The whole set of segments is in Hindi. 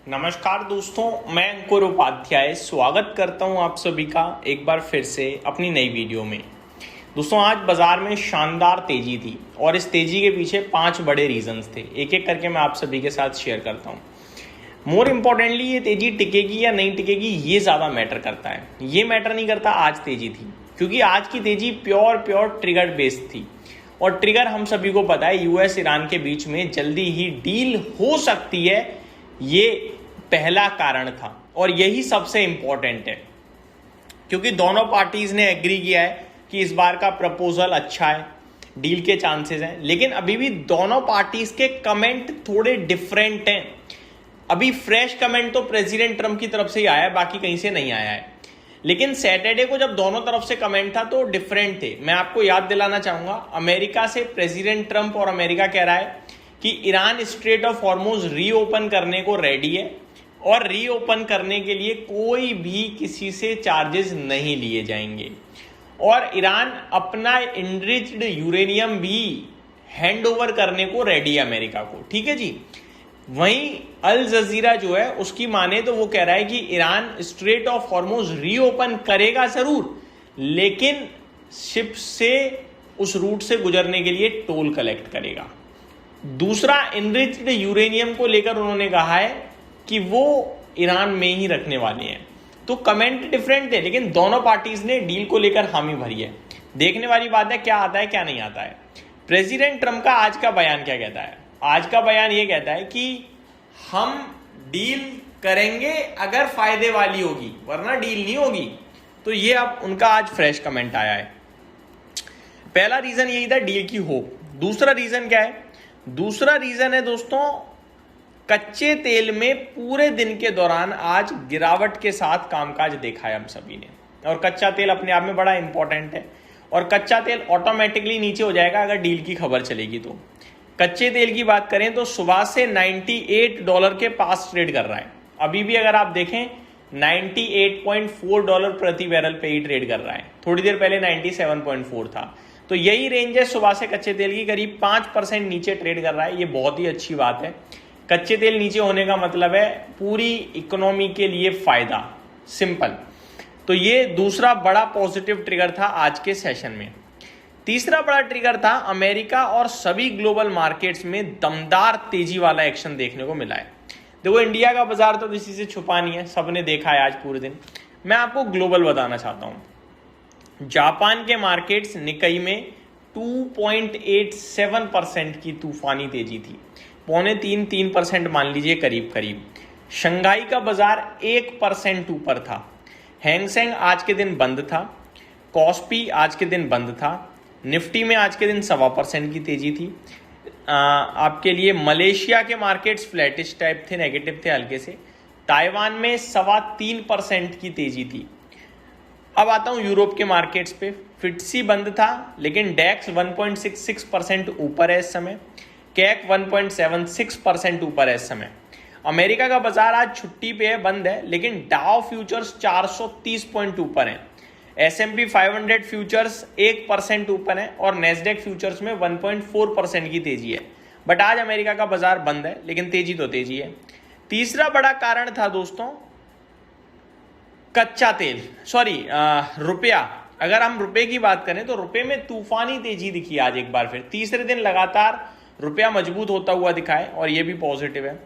नमस्कार दोस्तों, मैं अंकुर उपाध्याय स्वागत करता हूं आप सभी का एक बार फिर से अपनी नई वीडियो में। दोस्तों, आज बाजार में शानदार तेजी थी और इस तेजी के पीछे 5 बड़े रीजंस थे। एक एक करके मैं आप सभी के साथ शेयर करता हूं। मोर इम्पोर्टेंटली, ये तेजी टिकेगी या नहीं टिकेगी ये ज़्यादा मैटर करता है। ये मैटर नहीं करता आज तेजी थी, क्योंकि आज की तेजी प्योर ट्रिगर बेस्ड थी और ट्रिगर हम सभी को पता है, यूएस ईरान के बीच में जल्दी ही डील हो सकती है, ये पहला कारण था और यही सबसे इंपॉर्टेंट है, क्योंकि दोनों पार्टीज ने एग्री किया है कि इस बार का प्रपोजल अच्छा है, डील के चांसेस हैं। लेकिन अभी भी दोनों पार्टीज के कमेंट थोड़े डिफरेंट हैं। अभी फ्रेश कमेंट तो प्रेसिडेंट ट्रंप की तरफ से ही आया है, बाकी कहीं से नहीं आया है। लेकिन सैटरडे को जब दोनों तरफ से कमेंट था तो डिफरेंट थे। मैं आपको याद दिलाना चाहूंगा, अमेरिका से प्रेसिडेंट ट्रंप और अमेरिका कह रहा है कि Iran straight of Hormuz reopen करने को रेडी है और रीओपन करने के लिए कोई भी किसी से चार्जेस नहीं लिए जाएंगे और ईरान अपना इनरिच्ड यूरेनियम भी हैंड ओवर करने को रेडी है अमेरिका को। ठीक है जी। वहीं अल जजीरा जो है उसकी माने तो वो कह रहा है कि Iran straight of Hormuz reopen करेगा जरूर, लेकिन शिप से उस रूट से गुजरने के लिए टोल कलेक्ट करेगा। दूसरा, इनरिच्ड यूरेनियम को लेकर उन्होंने कहा है कि वो ईरान में ही रखने वाले हैं। तो कमेंट डिफरेंट थे, लेकिन दोनों पार्टीज ने डील को लेकर हामी भरी है। देखने वाली बात है क्या आता है क्या नहीं आता है। प्रेसिडेंट ट्रंप का आज का बयान क्या कहता है? आज का बयान ये कहता है कि हम डील करेंगे अगर फायदे वाली होगी, वरना डील नहीं होगी। तो ये अब उनका आज फ्रेश कमेंट आया है। पहला रीजन यही था, डील की होप। दूसरा रीजन क्या है? दूसरा रीजन है दोस्तों, कच्चे तेल में पूरे दिन के दौरान आज गिरावट के साथ कामकाज देखा है हम सभी ने। और कच्चा तेल अपने आप में बड़ा इंपॉर्टेंट है और कच्चा तेल ऑटोमेटिकली नीचे हो जाएगा अगर डील की खबर चलेगी। तो कच्चे तेल की बात करें तो सुबह से $98 के पास ट्रेड कर रहा है। अभी भी अगर आप देखें $98.4 प्रति बैरल पे ही ट्रेड कर रहा है। थोड़ी देर पहले 97.4 था। तो यही रेंज है सुबह से कच्चे तेल की, करीब 5% नीचे ट्रेड कर रहा है। ये बहुत ही अच्छी बात है। कच्चे तेल नीचे होने का मतलब है पूरी इकोनॉमी के लिए फायदा, सिंपल। तो ये दूसरा बड़ा पॉजिटिव ट्रिगर था आज के सेशन में। तीसरा बड़ा ट्रिगर था, अमेरिका और सभी ग्लोबल मार्केट्स में दमदार तेजी वाला एक्शन देखने को मिला है। देखो, इंडिया का बाजार तो किसी से छुपा नहीं है, सबने देखा है आज पूरे दिन। मैं आपको ग्लोबल बताना चाहता हूं। जापान के मार्केट्स निकाई में 2.87% की तूफानी तेजी थी, 2.3% मान लीजिए करीब करीब। शंघाई का बाजार 1% ऊपर था। हैंगसेंग आज के दिन बंद था। कॉस्पी आज के दिन बंद था। निफ्टी में आज के दिन 1.25% की तेजी थी। आपके लिए मलेशिया के मार्केट्स फ्लैटिश टाइप थे, नेगेटिव थे हल्के से। ताइवान में 3.25% की तेजी थी। अब आता हूं यूरोप के मार्केट्स पे। फिट्सी बंद था, लेकिन डैक्स 1.66% ऊपर है इस समय। कैक 1.76% ऊपर है इस समय। अमेरिका का बाजार आज छुट्टी पे है, बंद है, लेकिन डाउ फ्यूचर्स 430 पॉइंट ऊपर है। S&P 500 फ्यूचर्स 1% ऊपर है और नेस्डेक फ्यूचर्स में 1.4% की तेजी है। बट आज अमेरिका का बाजार बंद है, लेकिन तेजी तो तेजी है। तीसरा बड़ा कारण था दोस्तों कच्चा तेल, रुपया। अगर हम रुपए की बात करें तो रुपए में तूफानी तेजी दिखी आज एक बार फिर। तीसरे दिन लगातार रुपया मजबूत होता हुआ दिखा है और ये भी पॉजिटिव है।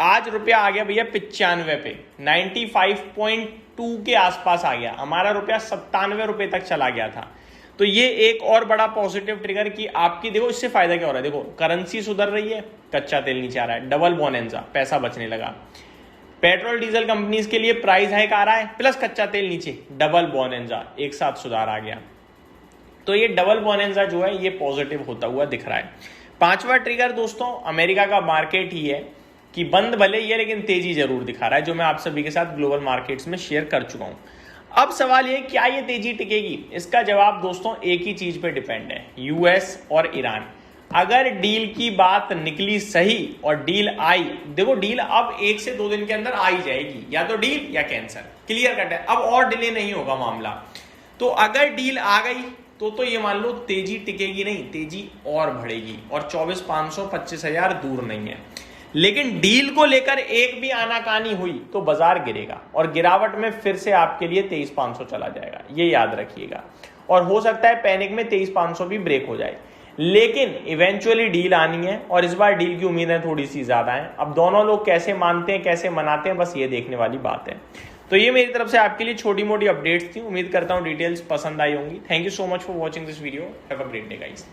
आज रुपया आ गया भैया 95 पे, 95.2 के आसपास आ गया। हमारा रुपया 97 रुपए तक चला गया था। तो ये एक और बड़ा पॉजिटिव ट्रिगर कि आपकी, देखो इससे फायदा क्या हो रहा है। देखो, करेंसी सुधर रही है, कच्चा तेल नीचे आ रहा है, डबल बोनेंजा, पैसा बचने लगा। पेट्रोल डीजल कंपनीज के लिए प्राइस हाइक आ रहा है, प्लस कच्चा तेल नीचे, डबल बोनेंजा, एक साथ सुधार आ गया। तो ये डबल बोनेंजा जो है ये पॉजिटिव होता हुआ दिख रहा है। पांचवा ट्रिगर दोस्तों अमेरिका का मार्केट ही है कि बंद भले ही है लेकिन तेजी जरूर दिखा रहा है, जो मैं आप सभी के साथ ग्लोबल मार्केट्स में शेयर कर चुका हूं। अब सवाल ये, क्या ये तेजी टिकेगी? इसका जवाब दोस्तों एक ही चीज पे डिपेंड है, यूएस और ईरान। अगर डील की बात निकली सही और डील आई, देखो डील अब 1 से 2 दिन के अंदर आ ही जाएगी, या तो डील या कैंसर, क्लियर कट है। अब और डिले नहीं होगा मामला। तो अगर डील आ गई तो ये मान लो तेजी टिकेगी नहीं, तेजी और बढ़ेगी और 24,500 25,000 दूर नहीं है। लेकिन डील को लेकर एक भी आनाकानी हुई तो बाजार गिरेगा और गिरावट में फिर से आपके लिए 23,500 चला जाएगा, ये याद रखिएगा। और हो सकता है पैनिक में 23,500 भी ब्रेक हो जाए, लेकिन इवेंचुअली डील आनी है और इस बार डील की उम्मीदें थोड़ी सी ज्यादा हैं। अब दोनों लोग कैसे मानते हैं, कैसे मनाते हैं, बस ये देखने वाली बात है। तो ये मेरी तरफ से आपके लिए छोटी मोटी अपडेट्स थी। उम्मीद करता हूं डिटेल्स पसंद आई होंगी। Thank you so much for watching this video. Have a great day guys.